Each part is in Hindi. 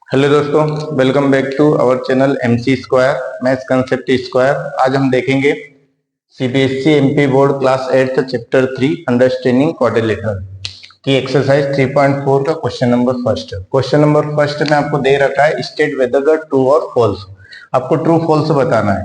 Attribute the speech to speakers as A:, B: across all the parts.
A: हेलो दोस्तों, welcome back to our channel MC square maths concept square. आज हम देखेंगे CBSE MP board class 8 chapter 3 understanding quadrilateral की एक्सरसाइज 3.4 का question number first. Question number first में आपको दे रखा है स्टेट वेदर द ट्रू और फॉल्स। आपको ट्रू फॉल्स बताना है।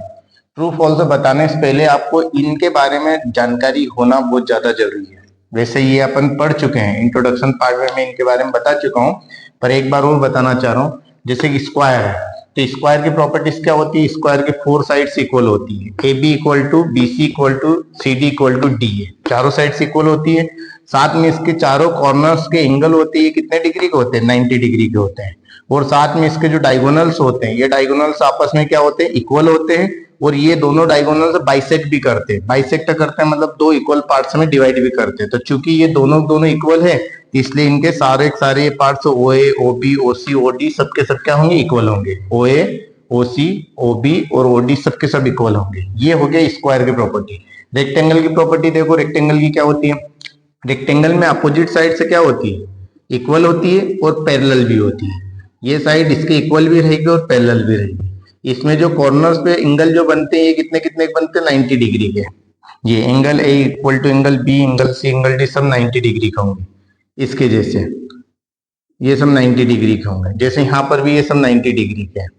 A: ट्रू फॉल्स बताने से पहले आपको इनके बारे में जानकारी होना बहुत ज्यादा जरूरी है। वैसे ये अपन पढ़ चुके हैं, इंट्रोडक्शन पार्ट में मैं इनके बारे में बता चुका हूँ, पर एक बार और बताना चाह रहा हूँ। जैसे कि स्क्वायर है, तो स्क्वायर की प्रॉपर्टीज क्या होती है? स्क्वायर की 4 साइड्स इक्वल होती है। A B equal to B C equal to C D equal to D है, चारों साइड्स इक्वल होती है। साथ में इसके चारों कॉर्नर्स के एंगल होते हैं, कितने डिग्री के होते हैं? 90 डिग्री के होते हैं। और साथ में इसके जो डायगोनल्स होते हैं, ये डायगोनल्स आपस में क्या होते हैं? इक्वल होते हैं। और ये दोनों डायगोनल्स बाइसेक्ट भी करते हैं। बाइसेक्ट करते हैं मतलब दो इक्वल पार्ट्स में डिवाइड भी करते हैं। तो चूंकि ये दोनों इक्वल है, इसलिए इनके सारे पार्ट्स ओ ए ओ बी ओ सी ओ डी सबके सब क्या होंगे? इक्वल होंगे। ओ ए ओ सी ओ बी और ओ डी सबके सब इक्वल होंगे। ये हो गया स्क्वायर की प्रॉपर्टी। रेक्टेंगल की प्रॉपर्टी देखो, रेक्टेंगल की क्या होती है? रेक्टेंगल में अपोजिट साइड से क्या होती है? इक्वल होती है और पैरेलल भी होती है। ये साइड इसके इक्वल भी रहेगी और पैरेलल भी रहेगी। इसमें जो कॉर्नर्स पे एंगल जो बनते हैं, ये कितने कितने बनते हैं? 90 डिग्री के। ये angle A equal to angle B, angle C, angle D सब 90 डिग्री का होंगे। इसके जैसे ये सब 90 डिग्री के होंगे। जैसे यहाँ पर भी ये सब 90 डिग्री के हैं।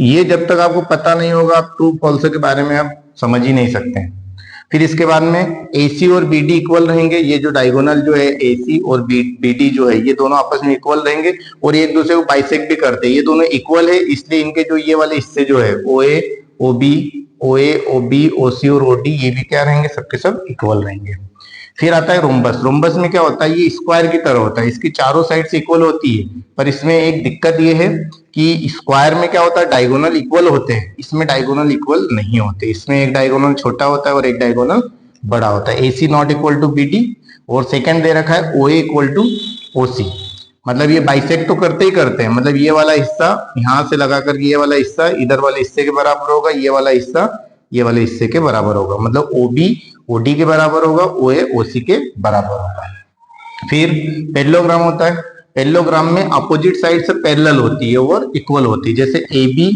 A: ये जब तक आपको पता नहीं होगा, आप ट्रू फॉल्स के बारे में आप समझ ही नहीं सकते हैं। फिर इसके बाद में AC और BD इक्वल रहेंगे। ये जो डायगोनल जो है AC और BD जो है, ये दोनों आपस में इक्वल रहेंगे और एक दूसरे को बाइसेक्ट भी करते हैं। ये दोनों इक्वल है, इसलिए इनके जो ये वाले हिस्से जो है OA OB OA OB OC और OD, ये भी क्या रहेंगे? सबके सब इक्वल रहेंगे। फिर आता है रोम्बस। रोम्बस में क्या होता है? ये स्क्वायर की तरह होता है, इसकी चारों साइड्स इक्वल होती है। पर इसमें एक दिक्कत ये है कि स्क्वायर में क्या होता है? डायगोनल इक्वल होते हैं, इसमें डायगोनल इक्वल नहीं होते। इसमें एक डायगोनल छोटा होता है और एक डायगोनल बड़ा होता है। AC not equal to BD और सेकंड दे रखा है OA इक्वल टू OC। मतलब ये बाइसेक्ट तो करते ही करते हैं। मतलब ये वाला हिस्सा यहां से लगाकर ये वाला हिस्सा इधर वाले हिस्से के बराबर होगा, ये वाला हिस्सा ये वाले हिस्से के बराबर होगा। मतलब OB OD के बराबर होगा, OA OC के बराबर होगा। फिर पैरेललोग्राम होता है। पैरेललोग्राम में अपोजिट साइड से पैरेलल होती है और इक्वल होती है। जैसे AB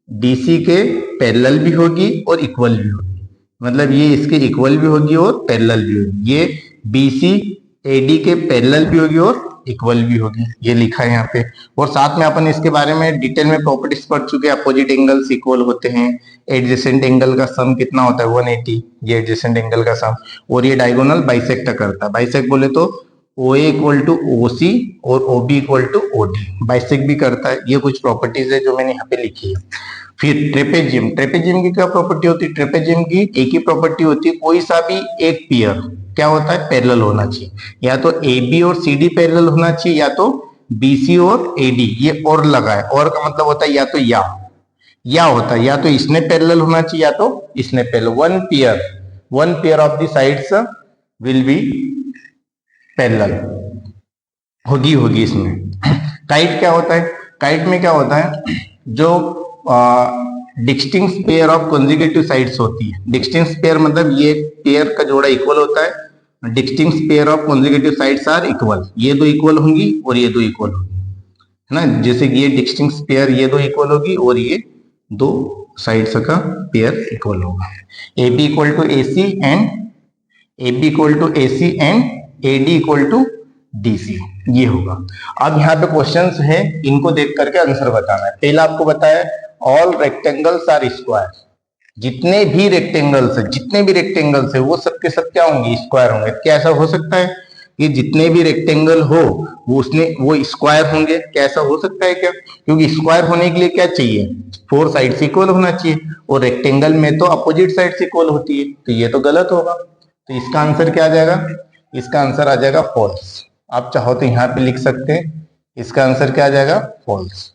A: DC के पैरेलल भी होगी और इक्वल भी होगी। मतलब ये इसके इक्वल भी होगी और पैरेलल भी होगी। ये BC AD के पैरेलल भी होगी और इक्वल भी होगी। ये लिखा है यहाँ पे। और साथ में अपन इसके बारे में डिटेल में प्रॉपर्टीज पढ़ चुके हैं। अपोजिट एंगल्स इक्वल होते हैं। एडजेसेंट एंगल का सम कितना होता है? 180, ये एडजेसेंट एंगल का सम। और ये डायगोनल बाइसेक्ट करता है। बाइसेक्ट बोले तो OA इक्वल टू OC और OB equal to OD bisect भी करता है। ये कुछ प्रॉपर्टीज है जो मैंने यहाँ पे लिखी है। फिर ट्रेपेजियम। ट्रेपेजियम की क्या प्रॉपर्टी होती है? ट्रेपेजियम की एक ही प्रॉपर्टी होती है, कोई सा भी एक पेयर क्या होता है? पैरेलल होना चाहिए। या तो AB और CD पैरेलल होना चाहिए, या तो BC और AD। ये और लगा है, और का मतलब होता है या तो या होता है, या तो इसने पैरेलल होना चाहिए या तो इसने parallel. One pair of the sides will be parallel होगी इसमें। काइट क्या होता है? काइट में क्या होता है? जो distinct pair of consecutive sides होती है। डिस्टिंक्ट पेयर मतलब ये पेयर का जोड़ा इक्वल होता है। Distinct pair of consecutive sides are equal. ये दो इक्वल होंगी और ये दो इक्वल होंगी, है ना। जैसे कि ये डिस्टिंक्ट पेयर, ये दो इक्वल होगी और ये दो साइड्स का पेयर इक्वल होगा। AB equal to AC and AD equal to DC, ये होगा। अब यहाँ पे क्वेश्चंस है, इनको देख करके आंसर बताना है। पहला आपको बताया ऑल रेक्टेंगल्स आर स्क्वायर। जितने भी रेक्टेंगल्स है वो सबके सब क्या होंगे? स्क्वायर होंगे। क्या ऐसा हो सकता है कि जितने भी रेक्टेंगल हो वो स्क्वायर होंगे? क्या ऐसा हो सकता है क्या? क्योंकि स्क्वायर होने के लिए क्या चाहिए? 4 साइड्स इक्वल होना चाहिए, और रेक्टेंगल में तो अपोजिट साइड्स इक्वल होती है। तो ये तो गलत होगा। तो इसका आंसर क्या आ जाएगा? इसका आंसर आ जाएगा फॉल्स। आप चाहो तो यहाँ पे लिख सकते हैं, इसका आंसर क्या आ जाएगा? फॉल्स।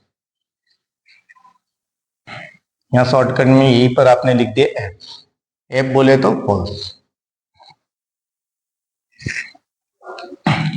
A: यहाँ शॉर्टकट में यहीं पर आपने लिख दिया एफ बोले तो फॉल्स।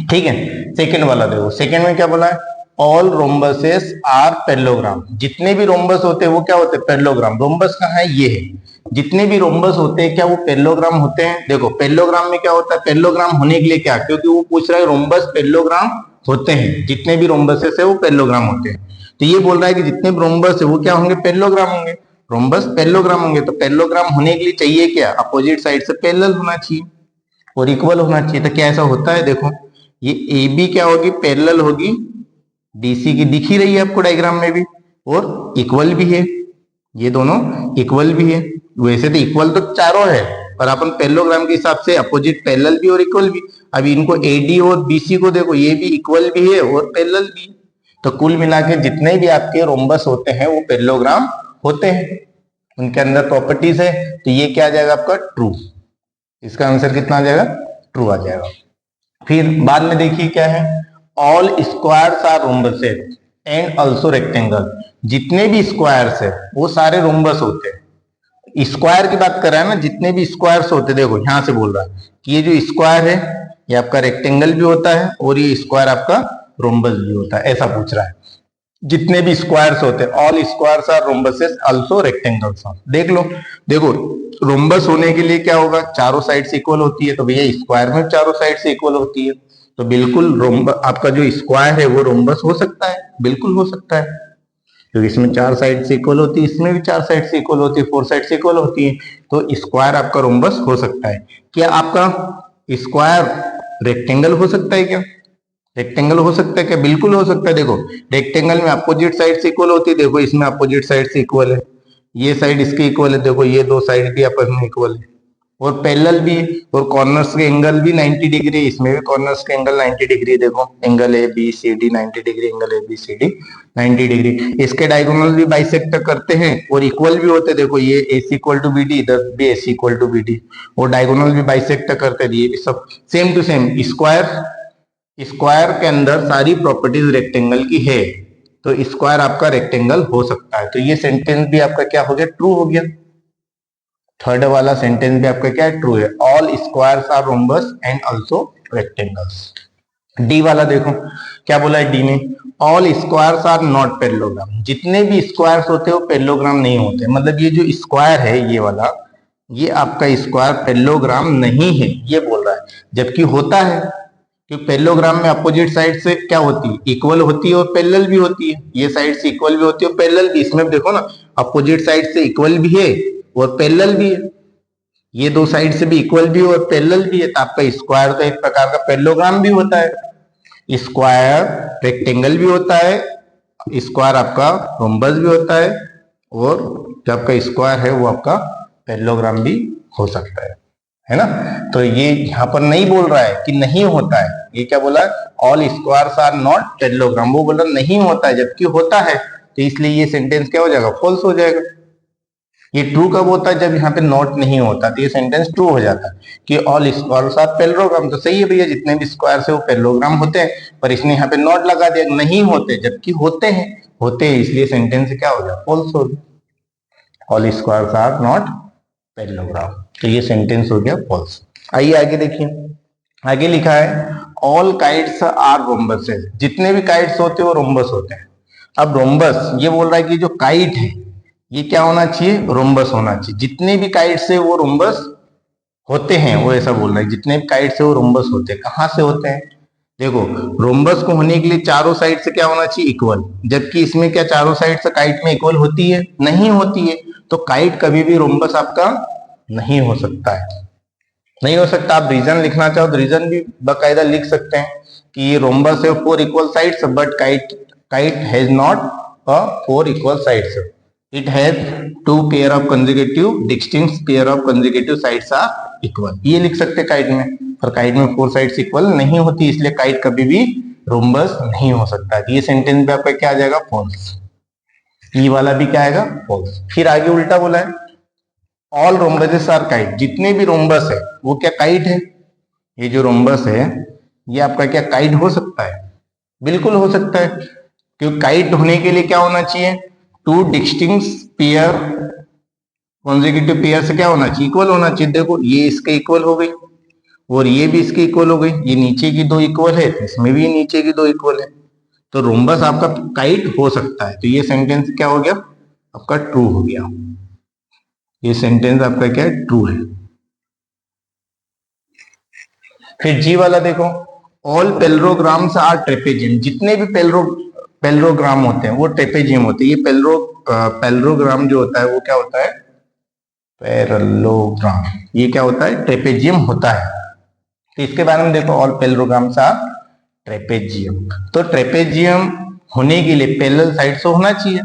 A: ठीक है। सेकंड वाला देखो, सेकंड में क्या बोला है? All rhombuses are parallelogram. जितने भी रोम्बस होते हैं वो क्या होते हैं? पैरेललोग्राम। रोम्बस कहाँ है? ये है। जितने भी रोम्बस होते हैं क्या वो पैरेललोग्राम होते हैं? देखो पैरेललोग्राम में क्या होता है? पैरेललोग्राम होने के लिए क्या? क्योंकि वो पूछ रहा है रोम्बस पैरेललोग्राम होते हैं, जितने भी रोम्बसेस है वो पैरेललोग्राम होते हैं। तो ये बोल रहा है कि जितने भी रोम्बस है वो क्या होंगे, पैरेललोग्राम होंगे, रोम्बस पैरेललोग्राम होंगे। तो पैरेललोग्राम होने के लिए चाहिए क्या, अपोजिट साइड से पैरेलल होना चाहिए और इक्वल होना चाहिए। तो क्या ऐसा होता है, देखो ये ए बी क्या होगी, पैरेलल होगी डीसी की, दिख ही रही है आपको डायग्राम में भी, और इक्वल भी है, ये दोनों इक्वल भी है। वैसे तो इक्वल तो चारों है, पर अपन पैरेललोग्राम के हिसाब से अपोजिट पैरेलल भी और इक्वल भी। अब इनको एडी और बीसी को देखो, ये भी इक्वल भी है और पैरेलल भी। तो कुल मिला के जितने भी आपके रोम्बस होते हैं वो पैरेललोग्राम होते हैं, उनके अंदर प्रॉपर्टीज है। तो ये क्या आ जाएगा आपका, ट्रू। इसका आंसर कितना आ जाएगा, ट्रू आ जाएगा। फिर बाद में देखिए क्या है, all squares are rhombuses and also rectangle. जितने भी स्क्वायर्स है वो सारे रोम्बस होते हैं। स्क्वायर की बात कर रहा है ना, जितने भी स्क्वायर्स होते हैं, देखो यहां से बोल रहा है कि ये जो स्क्वायर है ये आपका रेक्टेंगल भी होता है और ये स्क्वायर आपका रोम्बस भी होता है, ऐसा पूछ रहा है। जितने भी स्क्वायर्स होते हैं, all squares are rhombuses also rectangles. देख लो, देखो रोम्बस होने के लिए क्या होगा, चारों साइड से इक्वल होती है, तो भैया स्क्वायर में चारों साइड से इक्वल होती है। तो बिल्कुल रोम्बस आपका जो स्क्वायर है वो रोम्बस हो सकता है, बिल्कुल हो सकता है, क्योंकि इसमें चार साइड से इक्वल होती है, इसमें भी चार साइड से इक्वल होती है, फोर साइड से इक्वल होती है। तो स्क्वायर आपका रोम्बस हो सकता है। क्या आपका स्क्वायर रेक्टेंगल हो सकता है क्या, रेक्टेंगल हो सकता है क्या, बिल्कुल हो सकता है। देखो रेक्टेंगल में अपोजिट साइड से इक्वल होती है, देखो इसमें अपोजिट साइड से इक्वल है, ये साइड इसके इक्वल है, देखो ये दो साइड भी आपस में इक्वल है, और पैरेलल भी, और कॉर्नर्स के एंगल भी 90 डिग्री, इसमें भी कॉर्नर्स के एंगल 90 डिग्री, देखो angle A B C D 90 degree, angle A B C D 90 degree. इसके डायगोनल भी बाइसेक्ट करते हैं और इक्वल भी होते हैं, देखो ये AC equal to B D, इधर भी AC equal to B D, और डायगोनल भी बाइसेक्ट करते हैं, ये भी सब same to same. Square, square के अंदर सारी प्रॉपर्टीज रेक्टेंगल की है, तो स्क्वायर आपका रेक्टेंगल हो सकता है। तो ये सेंटेंस भी आपका क्या हो गया, ट्रू हो गया। थर्ड वाला सेंटेंस भी आपका क्या है, ट्रू है। All squares are rhombus and also rectangles. D वाला देखो क्या बोला है डी में, all squares are not parallelogram. जितने भी स्क्वायर्स होते हैं वो पैरेललोग्राम नहीं होते, मतलब ये जो स्क्वायर है ये वाला, ये आपका स्क्वायर पैरेललोग्राम नहीं है, ये बोल रहा है। जबकि होता है, क्योंकि पैरेललोग्राम में अपोजिट साइड से क्या होती है, इक्वल होती है और पैरेलल भी होती है। ये साइड से इक्वल भी होती है और पैरेलल भी, इसमें देखो ना अपोजिट साइड से इक्वल भी है और पैरेलल भी है, ये दो साइड से भी इक्वल भी और पैरेलल भी है। तो आपका स्क्वायर तो एक प्रकार का पैरेललोग्राम भी होता है। स्क्वायर रेक्टेंगल भी होता है, स्क्वायर आपका रोम्बस भी होता है, और जो आपका स्क्वायर है वो आपका पैरेललोग्राम भी हो सकता है ना। तो ये यहाँ पर नहीं बोल रहा है कि नहीं होता है, ये क्या बोला, all squares are not parallelogram, वो बोला नहीं होता है, जबकि होता है। तो इसलिए ये सेंटेंस क्या हो जाएगा, फॉल्स हो जाएगा। ये ट्रू कब होता है, जब यहाँ पे नॉट नहीं होता, तो ये सेंटेंस ट्रू हो जाता है कि ऑल स्क्वायर्स आर पैरेललोग्राम। तो सही है भैया, जितने भी स्क्वायर्स है वो पैरेललोग्राम होते हैं, पर इसने यहाँ पे नॉट लगा दिया, नहीं होते, जबकि होते हैं, होते हैं, इसलिए सेंटेंस क्या हो गया, फॉल्स हो गया। All squares are not parallelogram, तो ये सेंटेंस हो गया फॉल्स। आइए आगे देखिए, आगे लिखा है ऑल काइट्स आर रोम्बसेस। जितने भी काइट्स होते हैं वो रोम्बस होते हैं। अब रोम्बस ये बोल रहा है कि जो काइट है ये क्या होना चाहिए, रोम्बस होना चाहिए। जितने भी काइट्स है वो रोम्बस होते हैं, वो ऐसा बोल रहा है, जितने भी काइट्स है वो रोम्बस होते हैं। कहां से होते हैं, देखो रोम्बस को होने के लिए चारों साइड से क्या होना चाहिए, इक्वल, जबकि इसमें क्या चारों साइड से काइट में इक्वल होती है, नहीं होती है। तो काइट कभी भी रोम्बस आपका नहीं हो सकता है, नहीं हो सकता। आप रीजन लिखना चाहो तो रीजन भी बाकायदा लिख सकते हैं कि ये रोम्बस है four equal sides, but kite has not a four equal sides, it has two pair of consecutive distinct pair of consecutive sides are equal, ये लिख सकते हैं काइट में। पर काइट में फोर साइड्स इक्वल नहीं होती, इसलिए काइट कभी भी रोम्बस नहीं हो सकता। ये सेंटेंस में आपका क्या आ जाएगा, फॉल्स। ये वाला भी क्या आएगा, फॉल्स। फिर आगे उल्टा बोला है, ऑल रोम्बसेस आर काइट। जितने भी रोम्बस है वो क्या काइट है, ये जो रोम्बस है ये आपका क्या काइट हो सकता है, बिल्कुल हो सकता है। क्योंकि काइट होने के लिए क्या होना चाहिए, two distinct pair consecutive pair से क्या होना चाहिए, इक्वल होना चाहिए। देखो ये इसके इक्वल हो गई और ये भी इसके इक्वल हो गई, ये नीचे की दो इक्वल है, इसमें भी नीचे की दो इक्वल है, तो रोम्बस आपका काइट हो सकता है। तो ये सेंटेंस क्या हो गया, आपका ट्रू हो गया। ये सेंटेंस आपका क्या है, ट्रू है। फिर जी वाला देखो, ऑल पेल्लोग्राम्स आर ट्रेपेजियम, जितने भी पेल्लोग्राम होते हैं वो ट्रेपेजियम होते हैं। ये पेल्लोग्राम जो होता है वो क्या होता है, पैरेललोग्राम, ये क्या होता है, ट्रेपेजियम होता है। तो इसके बारे में देखो, ऑल पेल्लोग्राम्स आर ट्रेपेजियम। तो ट्रेपेजियम होने के लिए पैरेलल साइड से होना चाहिए,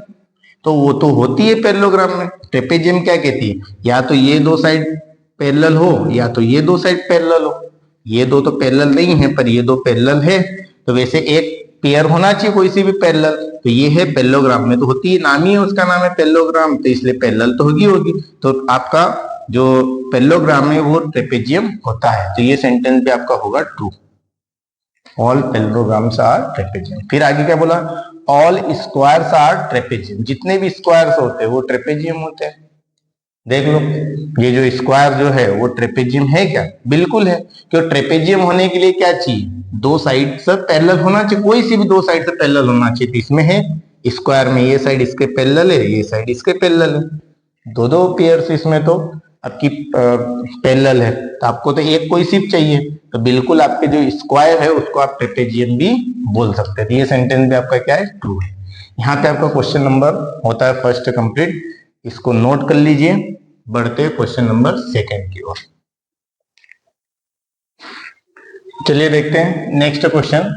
A: तो वो तो होती है पैरेललोग्राम में। ट्रेपेजियम क्या कहती है, या तो ये दो साइड पैरेलल हो या तो ये दो साइड पैरेलल हो। ये दो तो पैरेलल नहीं है पर ये दो पैरेलल है, तो वैसे एक पेयर होना चाहिए कोई सी भी पैरेलल, तो ये है पैरेललोग्राम में तो होती है, नाम ही है उसका, नाम है पैरेललोग्राम, तो इसलिए पैरेलल तो होगी। तो आपका जो पैरेललोग्राम है वो ट्रेपेजियम होता है, तो ये सेंटेंस भी आपका होगा true. All parallelograms are trapezium. फिर आगे क्या बोला, ऑल स्क्वायर्स आर ट्रेपेजियम, जितने भी स्क्वायर्स होते हैं वो ट्रेपेजियम होते हैं। देख लो, ये जो स्क्वायर जो है वो ट्रेपेजियम है क्या, बिल्कुल है। क्यों, ट्रेपेजियम होने के लिए क्या चाहिए, दो साइड से पैरेलल होना चाहिए, कोई सी भी दो साइड से पैरेलल होना चाहिए। तो इसमें है स्क्वायर में ये साइड इसके पैरेलल है, ये साइड इसके पैरेलल है, दो दो पेयर्स इसमें तो आपकी पैरेलल है, तो आपको तो एक कोई सिर्फ चाहिए, तो बिल्कुल आपके जो स्क्वायर है उसको आप ट्रेपेजियम भी बोल सकते हैं। ये सेंटेंस भी आपका क्या है, ट्रू है। यहाँ पे आपका क्वेश्चन नंबर होता है फर्स्ट कंप्लीट, इसको नोट कर लीजिए। बढ़ते क्वेश्चन नंबर सेकंड की ओर, चलिए देखते हैं नेक्स्ट क्वेश्चन।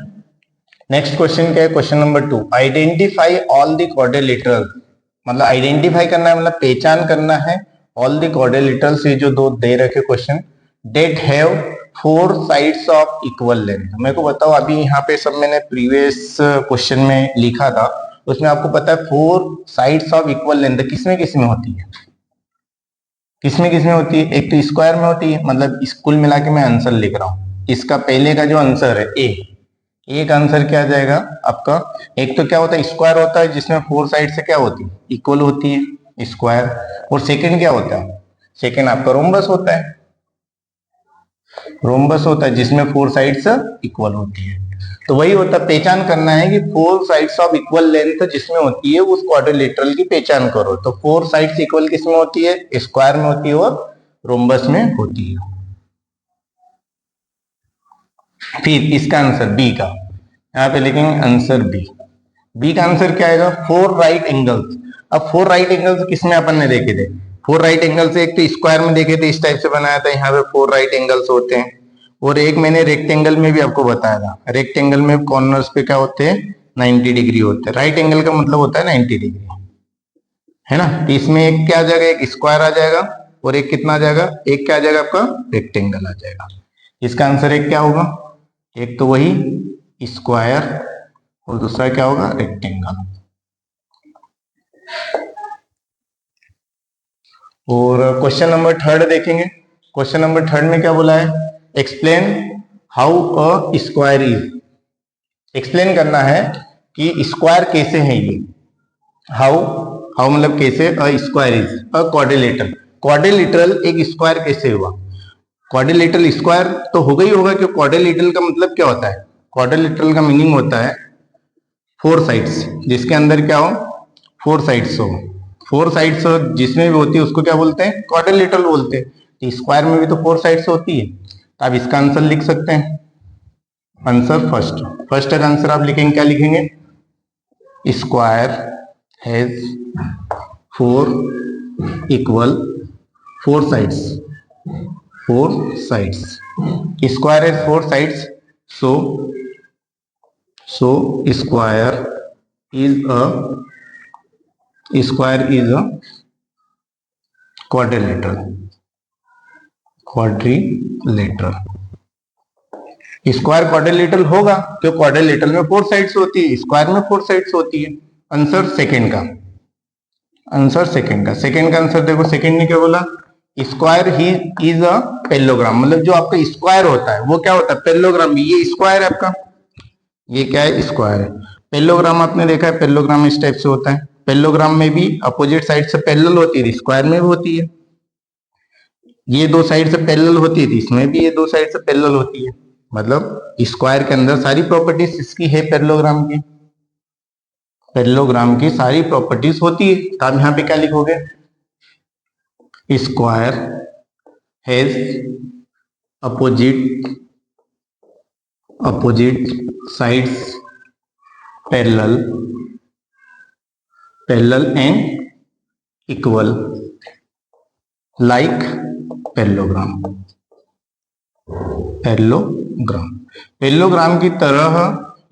A: नेक्स्ट क्वेश्चन क्या है, question number 2, identify all the quadrilateral, मतलब आइडेंटिफाई करना है, मतलब पहचान करना है ऑल द क्वाड्रिलेटरल्स, ये जो दो दे रखे question, that have four sides of equal length. मेरे को बताओ, अभी यहाँ पे सब मैंने प्रीवियस क्वेश्चन में लिखा था, उसमें आपको पता है four sides of equal length किसमें किसमें होती है, किसमें होती है, एक तो स्क्वायर में होती है, मतलब कुल मिला के मैं आंसर लिख रहा हूं। इसका पहले का जो आंसर है एक आंसर क्या आ जाएगा आपका, एक तो क्या होता है स्क्वायर होता है जिसमें फोर साइड से क्या होती है, इक्वल होती है स्क्वायर। और सेकंड क्या होता है, सेकंड आपका रोम्बस होता है, रोम्बस होता है जिसमें फोर साइड्स इक्वल होती है। तो वही होता है, पहचान करना है कि four sides of equal length जिसमें होती है उस क्वाड्रिलेटरल की पहचान करो। तो फोर साइड्स इक्वल किसमें होती है, स्क्वायर में होती है और रोम्बस में होती है। फिर इसका आंसर बी का, यहाँ पे लिखेंगे आंसर बी का आंसर क्या आएगा, फोर राइट एंगल्स। अब फोर राइट एंगल्स किसमें अपन ने देखे थे, फोर राइट एंगल्स एक तो स्क्वायर में देखे थे, इस टाइप से बनाया था, यहाँ पे फोर राइट एंगल्स होते हैं। और एक मैंने रेक्टेंगल में भी आपको बताया था, रेक्टेंगल में कॉर्नर्स पे क्या होते हैं, 90 डिग्री होते हैं। राइट एंगल का मतलब होता है 90 डिग्री, है ना। तो इसमें एक क्या आ जाएगा, एक स्क्वायर आ जाएगा और एक कितना आ जाएगा, एक क्या आ जाएगा आपका रेक्टेंगल आ जाएगा। इसका आंसर एक क्या होगा, एक तो वही स्क्वायर और दूसरा क्या होगा, रेक्टेंगल। और क्वेश्चन नंबर थर्ड देखेंगे। क्वेश्चन नंबर थर्ड में क्या बोला है, explain how a square is. Explain करना है कि स्क्वायर कैसे है ये, हाउ मतलब कैसे, a square is a quadrilateral, quadrilateral एक स्क्वायर कैसे हुआ। क्वाड्रिलेटरल स्क्वायर तो होगा ही होगा, कि क्वाड्रिलेटरल का मतलब क्या होता है, क्वाड्रिलेटरल का मीनिंग होता है फोर साइड्स, जिसके अंदर क्या हो, फोर साइड्स हो, फोर साइड्स जिसमें भी होती है उसको क्या बोलते हैं, क्वाड्रिलेटरल बोलते हैं। तो स्क्वायर में भी तो फोर साइड्स होती है, तो आप इसका आंसर लिख सकते हैं। आंसर फर्स्ट का आंसर आप लिखेंगे, क्या लिखेंगे, square has four equal four sides, four sides, square has four sides, so square is a quadrilateral, square quadrilateral होगा क्योंकि क्वाड्रिलेटरल में फोर साइड्स होती है, स्क्वायर में फोर साइड्स होती है। आंसर सेकंड का, सेकंड का आंसर देखो, सेकंड ने क्या बोला, स्क्वायर ही इज अ पेल्लोग्राम, मतलब जो आपका स्क्वायर होता है वो क्या होता है, पेल्लोग्राम। ये स्क्वायर है आपका, ये क्या है, स्क्वायर है। पेल्लोग्राम आपने देखा है, पेल्लोग्राम इस टाइप से होता है, पेल्लोग्राम में भी अपोजिट साइड से पैरेलल होती है, स्क्वायर में भी होती है। ये दो साइड से पैरेलल होती है, इसमें भी ये दो साइड से पैरेलल होती है, मतलब स्क्वायर के अंदर सारी प्रॉपर्टीज इसकी है, पैरेललोग्राम की, पैरेललोग्राम की सारी प्रॉपर्टीज होती है। तो आप यहाँ पे क्या लिखोगे, square has opposite opposite sides parallel and equal like parallelogram. Parallelogram की तरह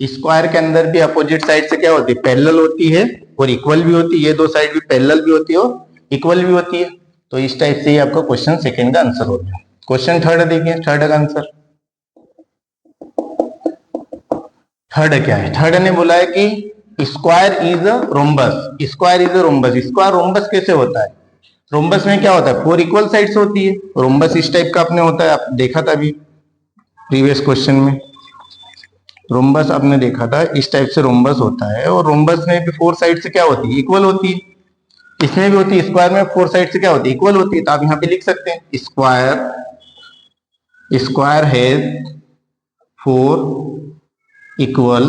A: स्क्वायर के अंदर भी अपोजिट साइड से क्या होती है, पैरेलल होती है और इक्वल भी होती है। ये दो साइड भी पैरेलल भी होती है और इक्वल भी होती है। तो इस टाइप से ही आपका क्वेश्चन सेकंड का आंसर होता है। क्वेश्चन थर्ड देखिए, थर्ड का आंसर। थर्ड क्या है, थर्ड ने बोला है कि square is a rhombus. Square is a rhombus. Square rhombus कैसे होता है, रोम्बस में क्या होता है, 4 इक्वल साइड्स होती है। रोम्बस इस टाइप का आपने होता है, आप देखा था अभी प्रीवियस क्वेश्चन में। रोम्बस आपने देखा था, इस टाइप से रोम्बस होता है और रोम्बस में भी 4 साइड से क्या होती है, इक्वल होती है। इसमें भी होती है, स्क्वायर में 4 साइड से क्या होती है, इक्वल होती है। तो आप यहाँ पे लिख सकते हैं square has 4 equal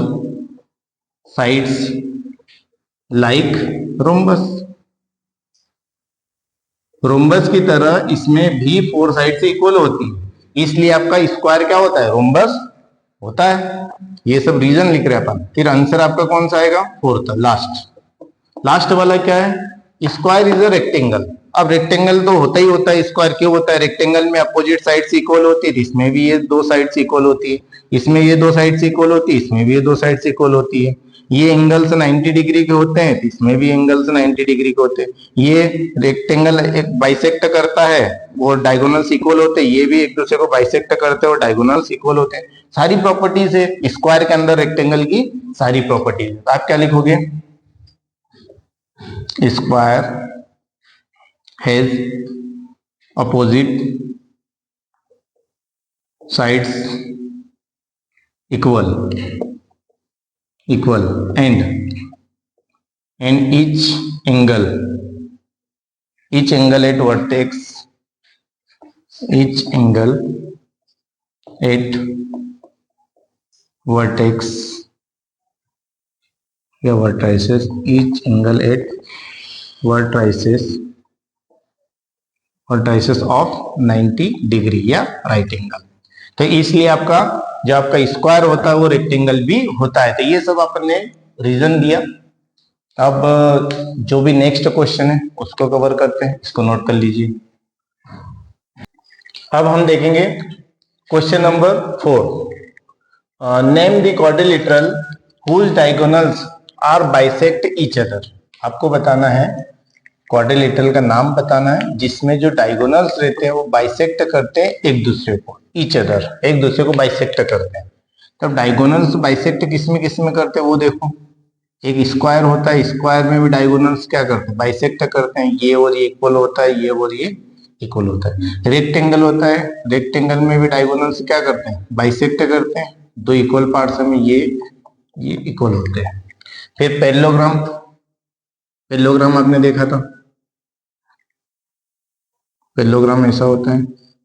A: sides like rhombus. Rhombus की तरह इसमें भी 4 साइड से इक्वल होती है, इसलिए आपका स्क्वायर क्या होता है, रोम्बस होता है। ये सब रीजन लिख रहे हैं अपन। फिर आंसर आपका कौन सा आएगा, फोर्थ, लास्ट वाला क्या है, स्क्वायर इज अ रेक्टेंगल। अब रेक्टेंगल तो होता ही होता है, स्क्वायर क्यों होता है, रेक्टेंगल में अपोजिट साइड्स इक्वल होती है, इसमें भी ये दो साइड्स इक्वल होती है, इसमें ये दो साइड्स इक्वल होती है, इसमें भी ये दो साइड्स इक्वल होती है। ये एंगल्स 90 डिग्री के होते हैं, इसमें भी एंगल्स 90 डिग्री के होते हैं। ये रेक्टेंगल एक बाइसेक्ट करता है और डायगोनल्स इक्वल होते हैं, ये भी एक दूसरे को बाइसेक्ट करते हैं और डायगोनल्स इक्वल होते हैं। सारी प्रॉपर्टीज है स्क्वायर के अंदर रेक्टेंगल की, सारी प्रॉपर्टीज। तो आप क्या लिखोगे, square has opposite sides equal and each angle at vertex या vertices, each angle at vertices of 90 degree या राइट एंगल। तो इसलिए आपका जो आपका स्क्वायर होता है वो रेक्टेंगल भी होता है। तो ये सब आपने रीजन दिया। अब जो भी नेक्स्ट क्वेश्चन है उसको कवर करते हैं, इसको नोट कर लीजिए। अब हम देखेंगे question number 4। Name the quadrilateral whose diagonals are bisect each other. आपको बताना है, क्वाड्रिलेटरल का नाम बताना है जिसमें जो डायगोनल्स रहते हैं वो बाइसेक्ट करते हैं एक दूसरे को, ईच अदर, एक दूसरे को बाइसेक्ट करते हैं। तब डायगोनल्स बाइसेक्ट किसमें करते हैं वो देखो। एक स्क्वायर होता है, स्क्वायर में भी डायगोनल्स क्या करते हैं, बाइसेक्ट करते हैं। ये और ये इक्वल होता है, ये और ये इक्वल होता है। रेक्टेंगल होता है, रेक्टेंगल में भी डायगोनल्स क्या करते हैं, बाइसेक्ट करते हैं। दो इक्वल पार्ट्स में ये इक्वल होते हैं। फिर पैरेललोग्राम आपने देखा था, पैरेललोग्राम ऐसा होता है।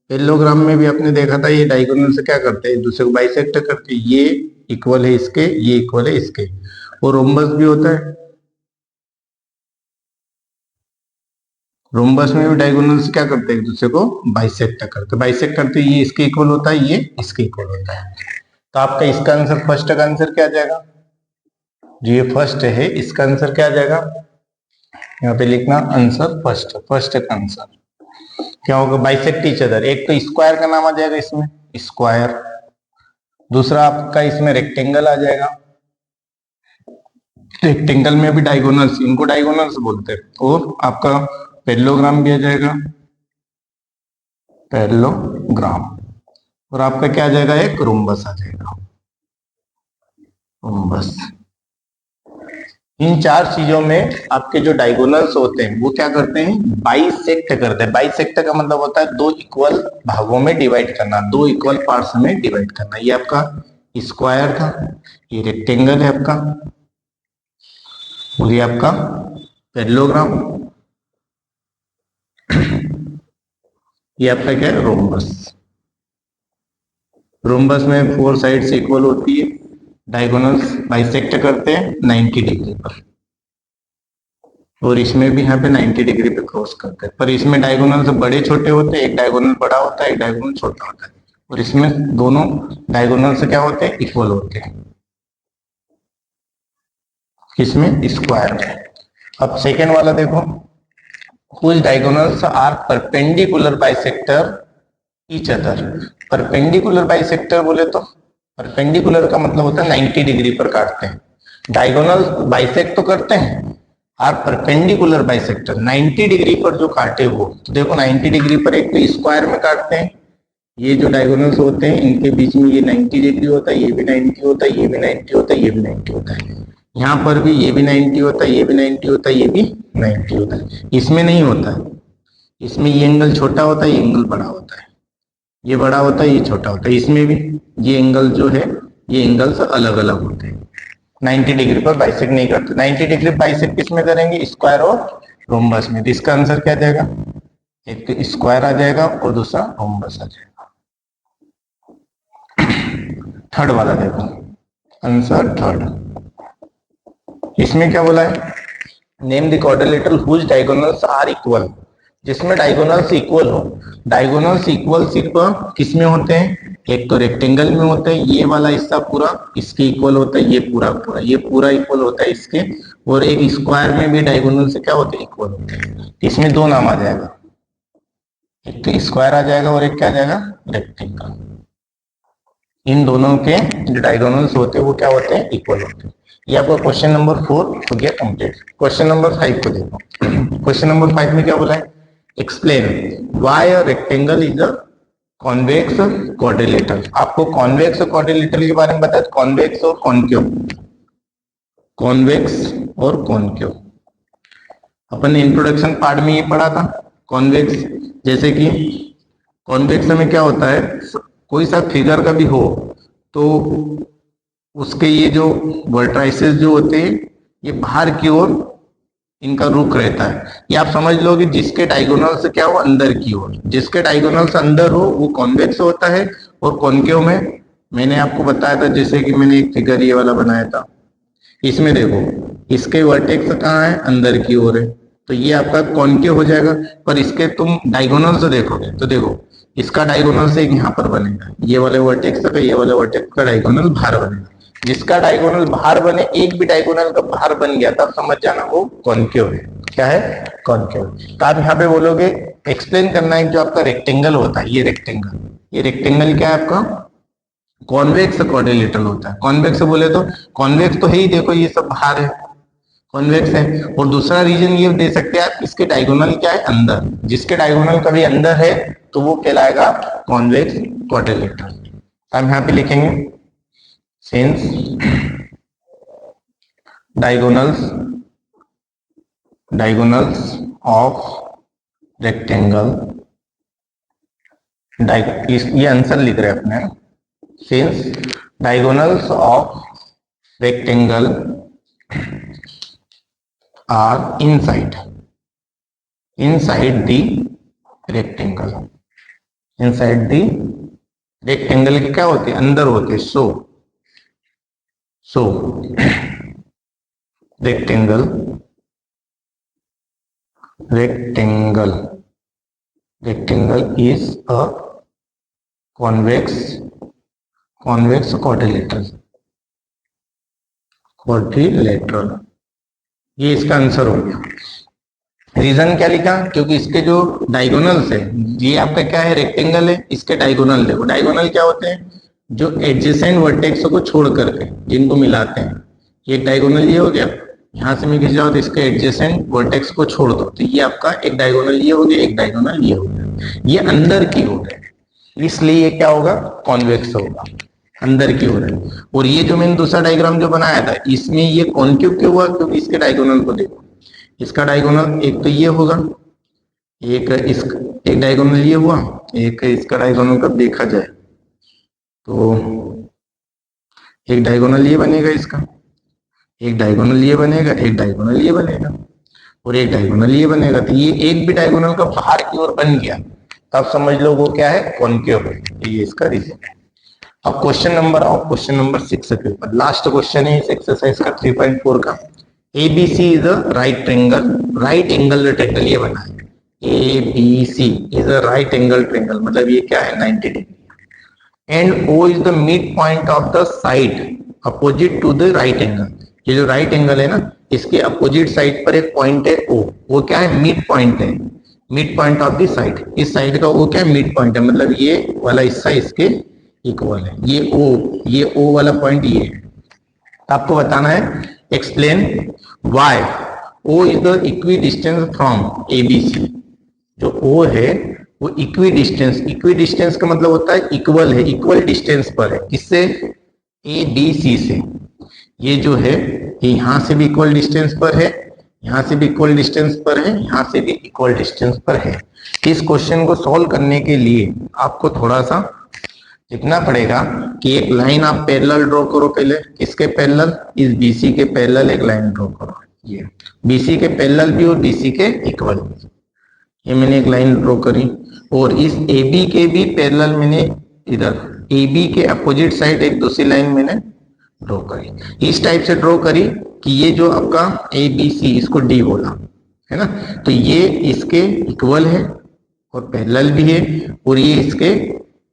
A: पैरेललोग्राम में भी आपने देखा था, ये डायगोनल से क्या करते हैं, एक दूसरे को बाइसेक्ट करते हैं। ये इक्वल है इसके, ये इक्वल है इसके। और रोम्बस भी होता है, रोम्बस में भी डायगोनल से क्या करते हैं, एक दूसरे को बाइसेक्ट करते हैं। ये इसके इक्वल होता है, ये इसके इक्वल होता है। तो आपका इसका आंसर, फर्स्ट का आंसर क्या आ जाएगा, जो ये फर्स्ट है इसका आंसर क्या आ जाएगा, यहाँ पे लिखना आंसर फर्स्ट का आंसर क्या होगा, बाइसेक्ट ईच अदर। एक तो स्क्वायर का नाम आ जाएगा इसमें, स्क्वायर। दूसरा आपका इसमें रेक्टेंगल आ जाएगा, रेक्टेंगल में भी डायगोनल्स, इनको डायगोनल्स बोलते हैं। और आपका पैरेललोग्राम भी आ जाएगा, पैरेललोग्राम। और आपका क्या आ जाएगा, एक रोम्बस आ जाएगा, रोम्बस। इन चार चीजों में आपके जो डायगोनल्स होते हैं वो क्या करते हैं, बाइसेक्ट करते हैं। बाइसेक्ट का मतलब होता है दो इक्वल भागों में डिवाइड करना, दो इक्वल पार्ट्स में डिवाइड करना। ये आपका स्क्वायर था, ये रेक्टेंगल है आपका, और ये आपका पैरेललोग्राम, ये आपका क्या है, रोम्बस। रोम्बस में 4 साइड्स इक्वल होती है, डायगोनल्स बाइसेक्ट करते हैं 90 डिग्री पर, और इसमें भी यहाँ पे 90 डिग्री पे क्रॉस करते हैं। पर इसमें डायगोनल्स बड़े छोटे होते हैं, एक डायगोनल बड़ा होता है, एक डायगोनल छोटा होता है। और इसमें दोनों डायगोनल से क्या होते हैं, इक्वल होते हैं, किसमें, स्क्वायर में। अब सेकेंड वाला देखो, whose diagonals are perpendicular bisector each other। Perpendicular bisector बोले तो परपेंडिकुलर का मतलब होता है 90 डिग्री पर काटते हैं, डायगोनल बाइसेक्ट तो करते हैं, और परपेंडिकुलर बाइसेक्टर 90 डिग्री पर जो काटे वो, तो देखो 90 डिग्री पर एक तो स्क्वायर में काटते हैं, ये जो डायगोनल्स होते हैं इनके बीच में ये 90 डिग्री होता है, ये भी 90 होता है, ये भी 90 होता है, ये भी 90 होता है, यहाँ पर भी ये भी 90 होता है, ये भी 90 होता है, ये भी 90 होता है। इसमें नहीं होता है, इसमें ये एंगल छोटा होता है, ये एंगल बड़ा होता है, ये बड़ा होता है, ये छोटा होता है, इसमें भी ये एंगल जो है ये एंगल्स अलग अलग होते हैं, 90 डिग्री पर बाइसेक्ट नहीं करते। 90 डिग्री बाइसेक्ट किस में करेंगे, स्क्वायर और रोम्बस में। तो इसका आंसर क्या जाएगा, एक तो स्क्वायर आ जाएगा और दूसरा रोम्बस आ जाएगा। थर्ड वाला देखो, आंसर थर्ड, इसमें क्या बोला है, name the quadrilateral whose diagonals are equal, जिसमें डायगोनल्स इक्वल हो। डायगोनल्स इक्वल सिर्फ किस में होते हैं, एक तो रेक्टेंगल में होते हैं, ये वाला हिस्सा पूरा इसके इक्वल होता है, ये पूरा पूरा ये पूरा इक्वल होता है इसके, और एक स्क्वायर में भी डायगोनल से क्या होते हैं, इक्वल होते हैं। इसमें दो नाम आ जाएगा, एक तो स्क्वायर आ जाएगा और एक क्या आ जाएगा, रेक्टेंगल। इन दोनों के जो डायगोनल्स होते हैं वो क्या होते हैं, इक्वल होते हैं। ये आपका क्वेश्चन नंबर 4 हो गया कंप्लीट। क्वेश्चन नंबर 5 को देखो। क्वेश्चन नंबर 5 में क्या बोला है, explain why a rectangle is a convex quadrilateral. आपको कॉन्वेक्स और क्वाड्रिलेटरल के बारे में बताया, कॉन्वेक्स और कॉन्केव, कॉन्वेक्स और कॉन्केव अपन ने इंट्रोडक्शन पार्ट में ये पढ़ा था। कॉन्वेक्स जैसे कि कॉन्वेक्स में क्या होता है, कोई सा फिगर का भी हो तो उसके ये जो वर्टाइसेस जो होते हैं ये बाहर की ओर इनका रुख रहता है। ये आप समझ लो कि जिसके डायगोनल से क्या हो, अंदर की ओर, जिसके डायगोनल से अंदर हो वो कॉन्वेक्स होता है। और कॉन्केव में मैंने आपको बताया था, जैसे कि मैंने एक फिगर ये वाला बनाया था, इसमें देखो इसके वर्टेक्स कहाँ है, अंदर की ओर है, तो ये आपका कॉन्केव हो जाएगा। पर इसके तुम डायगोनल से देखोगे तो देखो इसका डायगोनल से एक यहाँ पर बनेगा, ये वाले वर्टेक्स का, ये वाले वर्टेक्स का डायगोनल बाहर बनेगा। जिसका डायगोनल बाहर बने, एक भी डायगोनल का बाहर बन गया तब समझ जाना वो कॉन्केव है। क्या है, कॉन्केव। तो आप यहाँ पे बोलोगे, एक्सप्लेन करना है जो आपका रेक्टेंगल होता है, ये रेक्टेंगल, ये रेक्टेंगल क्या है आपका, कॉन्वेक्स क्वाड्रिलेटरल होता है। कॉन्वेक्स बोले तो कॉन्वेक्स तो है ही, देखो ये सब बाहर है, कॉन्वेक्स है। और दूसरा रीजन ये दे सकते हैं आप, इसके डायगोनल क्या है, अंदर, जिसके डायगोनल कभी अंदर है तो वो कहलाएगा कॉन्वेक्स क्वाड्रिलेटरल। हम यहाँ पे लिखेंगे, सिंस डायगोनल्स ऑफ रेक्टेंगल, ये आंसर लिख रहे हैं अपने, since diagonals of rectangle are inside the rectangle, inside the rectangle के क्या होते हैं, अंदर होते हैं। So rectangle is a convex quadrilateral, ये इसका आंसर हो गया। रीजन क्या लिखा, क्योंकि इसके जो डायगोनल्स है, ये आपका क्या है, रेक्टेंगल है, इसके डायगोनल देखो, डायगोनल क्या होते हैं, जो एडजेसेंट वर्टेक्स को छोड़ करके जिनको मिलाते हैं। ये डायगोनल ये हो गया, यहां से मैं खींच जाऊं तो इसके एडजेसेंट वर्टेक्स को छोड़ दो तो ये आपका एक डायगोनल ये हो गया, एक डायगोनल ये हो गया, ये अंदर की ओर है, इसलिए ये क्या होगा, कॉन्वेक्स होगा, अंदर की ओर है। और ये जो मैंने दूसरा डायग्राम जो बनाया था इसमें ये कॉन्केव क्यों हुआ, क्योंकि इसके डायगोनल को देखो, इसका डायगोनल एक तो ये होगा, एक डायगोनल ये हुआ, एक इसका डायगोनल कब देखा जाए तो एक डायगोनल ये बनेगा, इसका एक डायगोनल ये बनेगा, एक डायगोनल ये बनेगा और एक डायगोनल ये बनेगा। तो ये एक भी डायगोनल का बाहर की ओर बन गया तब समझ लो वो क्या है, कॉन्केव है। ये इसका रीजन है। अब क्वेश्चन नंबर 6 के ऊपर, लास्ट क्वेश्चन है इस एक्सरसाइज का 3.4 का। ABC is a right angle triangle, ये बना है ABC is a right angle triangle, मतलब ये क्या है, 90 degree. And O is the mid point of the side opposite to the right angle. ये जो राइट एंगल है ना, इसके अपोजिट साइड पर एक पॉइंट है ओ, वो क्या है, मिड पॉइंट है, mid point of the side. इस साइड का वो क्या है, मिड पॉइंट है, मतलब ये वाला हिस्सा इसके इक्वल है, ये ओ वाला पॉइंट ये है। आपको बताना है explain why O is the equidistance from A B C. जो ओ है वो इक्वी डिस्टेंस का मतलब होता है इक्वल है, इक्वल डिस्टेंस पर है, किससे, ए बी सी से। ये जो है ये यहां से भी इक्वल डिस्टेंस पर है, यहां से भी इक्वल डिस्टेंस पर है, यहां से भी इक्वल डिस्टेंस पर है। इस क्वेश्चन को सॉल्व करने के लिए आपको थोड़ा सा लिखना पड़ेगा कि एक लाइन आप पैरेलल ड्रॉ करो पहले, किसके पैरेलल, इस बीसी के पैरेलल एक लाइन ड्रॉ करो, ये बीसी के पैरेलल भी और बीसी के इक्वल भी। ये मैंने एक लाइन ड्रॉ करी, और इस ए बी के भी पैरेलल मैंने इधर ए बी के अपोजिट साइड एक दूसरी लाइन मैंने ड्रॉ करी, इस टाइप से ड्रॉ करी कि ये जो आपका ए बी सी, इसको डी बोला है ना, तो ये इसके इक्वल है और पैरेलल भी है, और ये इसके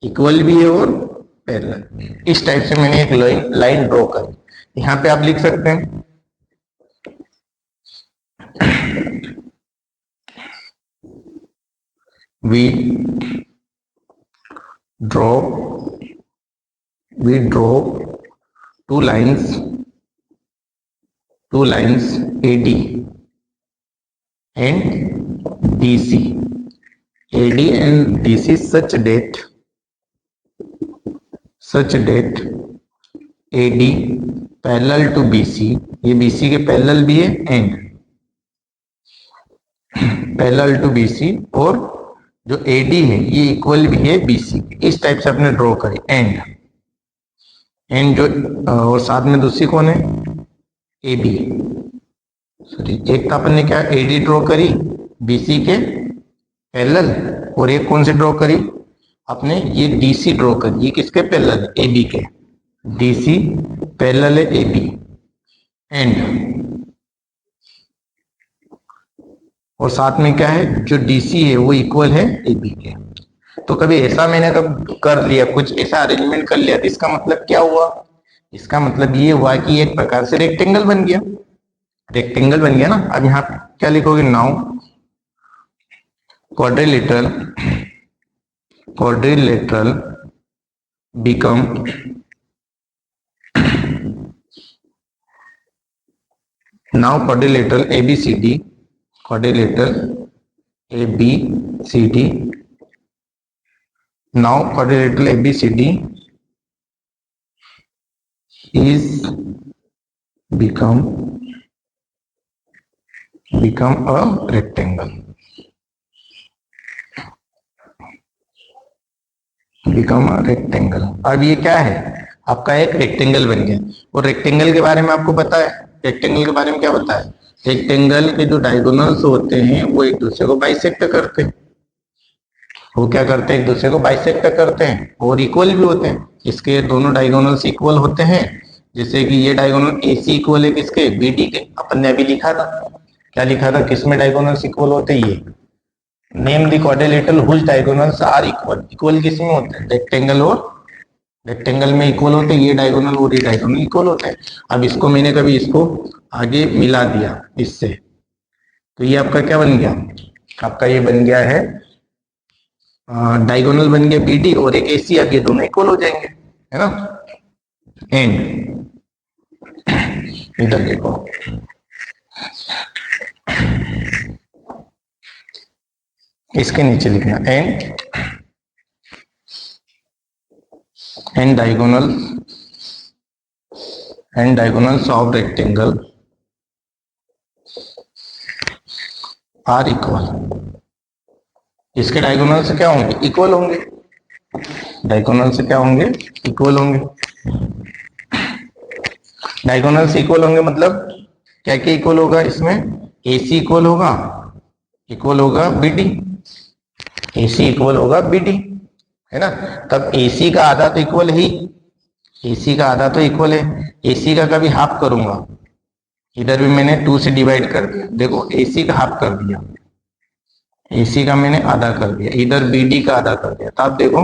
A: इक्वल भी है और पैरेलल। इस टाइप से मैंने एक लाइन ड्रॉ करी। यहाँ पे आप लिख सकते हैं we draw two lines AD and DC, AD and DC such that AD parallel to BC, ये BC के पैरेलल भी है, एंड पैरेलल टू BC, और जो AD है ये इक्वल भी है BC के। इस टाइप से आपने ड्रॉ करी एंड जो और साथ में दूसरी कौन है, AB, सॉरी एक तो अपन ने क्या AD ड्रॉ करी BC के पैरेलल, और एक कौन से ड्रॉ करी आपने, ये DC ड्रॉ करी, ये किसके पैरेलल है, AB के, DC पैरेलल है AB, एंड और साथ में क्या है, जो DC है वो इक्वल है AB के। तो कभी ऐसा मैंने कब कर लिया, कुछ ऐसा अरेंजमेंट कर लिया, तो इसका मतलब क्या हुआ, इसका मतलब ये हुआ कि एक प्रकार से रेक्टेंगल बन गया, रेक्टेंगल बन गया ना। अब यहाँ क्या लिखोगे, now quadrilateral become now quadrilateral ABCD, quadrilateral ABCD, now quadrilateral ABCD is become a rectangle, अब ये क्या है, आपका एक रेक्टेंगल बन गया। और रेक्टेंगल के बारे में आपको पता है, रेक्टेंगल के बारे में क्या पता है, रेक्टेंगल के जो डायगोनल्स होते हैं वो एक दूसरे को बाइसेक्ट करते हैं, वो क्या करते हैं, एक दूसरे को बाइसेक्ट करते हैं और इक्वल भी होते हैं। इसके दोनों डायगोनल्स इक्वल होते हैं, जैसे कि ये डायगोनल AC इक्वल है किसके, BD के। अपन ने अभी लिखा था, क्या लिखा था, किसमें डायगोनल्स इक्वल होते हैं, ये name the quadrilateral whose diagonals are equal, equal किसमें होते हैं, रेक्टेंगल, और रेक्टेंगल में इक्वल होते हैं, ये डायगोनल और ये डायगोनल इक्वल होते हैं। अब इसको मैंने कभी इसको आगे मिला दिया इससे, तो ये आपका क्या बन गया, आपका ये बन गया है डायगोनल बन गया BD और एक AC, अब ये दोनों इक्वल हो जाएंगे, है ना। एंड इधर देखो, इसके नीचे लिखना and diagonals of rectangle are equal. इसके डायगोनल से क्या होंगे, इक्वल होंगे, डायगोनल से क्या होंगे, इक्वल होंगे। डायगोनल से इक्वल होंगे मतलब क्या क्या इक्वल होगा, इसमें AC इक्वल होगा BD, AC इक्वल होगा BD, है ना। तब AC का आधा तो इक्वल है ही, AC का आधा तो इक्वल है, AC का कभी हाफ करूंगा, इधर भी मैंने 2 से डिवाइड कर दिया, देखो AC का हाफ कर दिया, AC का मैंने आधा कर दिया, इधर BD का आधा कर दिया, तो आप देखो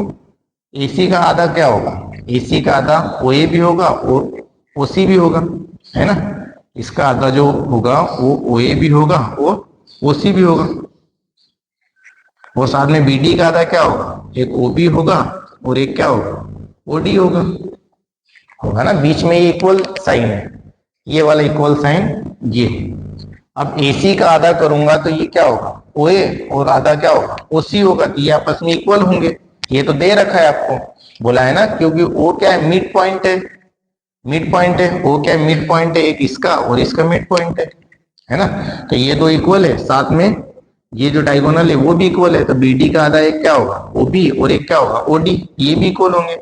A: AC का आधा क्या होगा, AC का आधा OA भी होगा और OC भी होगा, है ना। इसका आधा जो होगा वो OA भी होगा और OC भी होगा। वो साथ में BD का आधा क्या होगा, एक OB होगा और एक क्या होगा, OD होगा ना। बीच में ये इक्वल साइन है, ये वाला इक्वल साइन ये। अब AC का आधा करूंगा तो ये क्या होगा, OA, और आधा क्या होगा, OC होगा। तो ये आपस में इक्वल होंगे। ये तो दे रखा है आपको, बोला है ना, क्योंकि O क्या है, मिड पॉइंट है, मिड पॉइंट है। O क्या है, मिड पॉइंट है, एक इसका और इसका मिड पॉइंट है ना। तो ये दो इक्वल है, साथ में ये जो डायगोनल है वो भी इक्वल है। तो BD का आधा एक क्या होगा, OB, और एक क्या होगा, OD, ये भी इक्वल होंगे।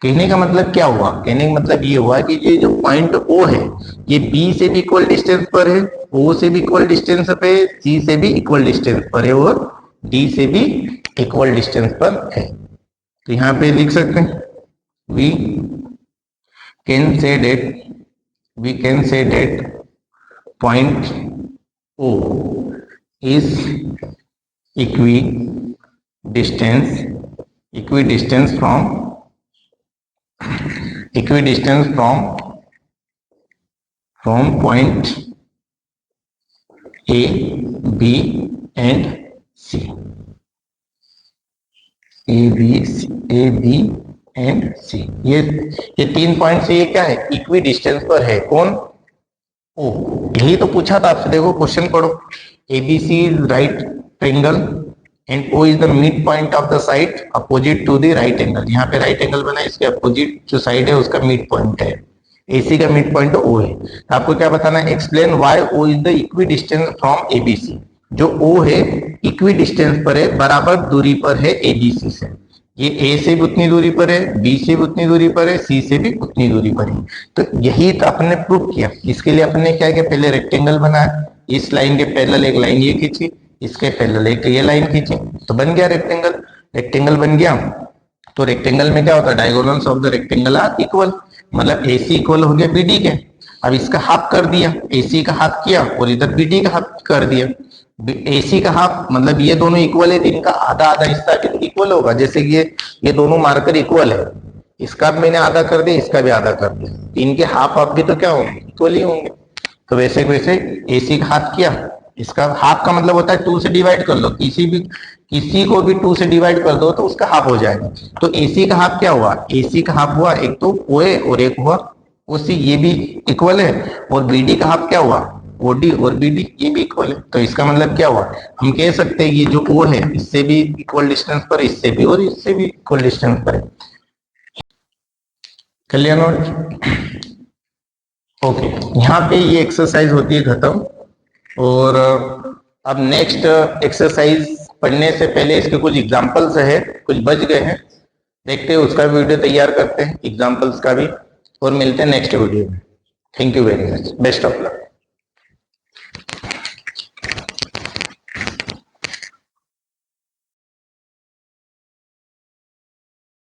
A: कहने का मतलब क्या हुआ, कहने का मतलब ये हुआ कि ये जो पॉइंट O है ये B से भी इक्वल डिस्टेंस पर है, O से भी इक्वल डिस्टेंस पे है, C से भी इक्वल डिस्टेंस पर है और D से भी इक्वल डिस्टेंस पर है। तो यहाँ पे लिख सकते हैं, we can say that point O is equidistant from point A, B and C. A, B and C, ये तीन पॉइंट से ये क्या है, इक्वी डिस्टेंस पर है। कौन, ओ। यही तो पूछा था आपसे, देखो क्वेश्चन पढ़ो। ABC is right triangle and O is the midpoint of the side opposite to the right angle। यहाँ पे राइट एंगल बना है, इसके अपोजिट जो साइड है उसका मिड पॉइंट है। AC का मिड पॉइंट O है। तो आपको क्या बताना है, explain why O is the equidistant from ABC। जो O है इक्वी डिस्टेंस पर है, बराबर दूरी पर है ABC से। ये A से भी उतनी दूरी पर है, B से भी उतनी दूरी पर है, C से भी उतनी दूरी पर है। तो यही तो अपने प्रूव किया। इसके लिए अपने क्या किया, पहले रेक्टेंगल बनाया, इस लाइन के पैरेलल एक लाइन ये खींची, इसके पैरेलल एक ये लाइन खींची, तो बन गया रेक्टेंगल। रेक्टेंगल बन गया तो रेक्टेंगल में क्या होता है, diagonals of the rectangle are equal, मतलब AC इक्वल हो गया BD के। अब इसका हाफ कर दिया, AC का हाफ किया और इधर BD का हाफ कर दिया। AC का हाफ मतलब ये दोनों इक्वल है, तो इनका आधा आधा हिस्सा भी इक्वल होगा। जैसे कि ये दोनों मार्कर इक्वल है, इसका मैंने आधा कर दिया, इसका भी आधा कर दिया, इनके हाफ हाफ भी तो क्या होंगे, इक्वल ही होंगे। तो वैसे वैसे AC का हाफ किया, इसका हाफ का मतलब होता है 2 से डिवाइड कर लो, किसी को भी 2 से डिवाइड कर दो तो उसका हाफ हो जाएगा। तो AC का हाफ क्या हुआ, AC का हाफ हुआ एक तो OA और एक हुआ OC, ये भी इक्वल है। और BD का हाफ क्या हुआ, OD और BD, ये भी इक्वल है। तो इसका मतलब क्या हुआ, हम कह सकते हैं ये जो O है इससे भी इक्वल डिस्टेंस पर, इससे भी और इससे भी इक्वल डिस्टेंस पर है। Clear note, okay. यहाँ पे ये एक्सरसाइज होती है खत्म। और अब नेक्स्ट एक्सरसाइज पढ़ने से पहले इसके कुछ एग्जांपल्स है, कुछ बच गए हैं, देखते हैं उसका वीडियो तैयार करते हैं, एग्जांपल्स का भी, और मिलते हैं नेक्स्ट वीडियो में। Thank you very much, best of luck.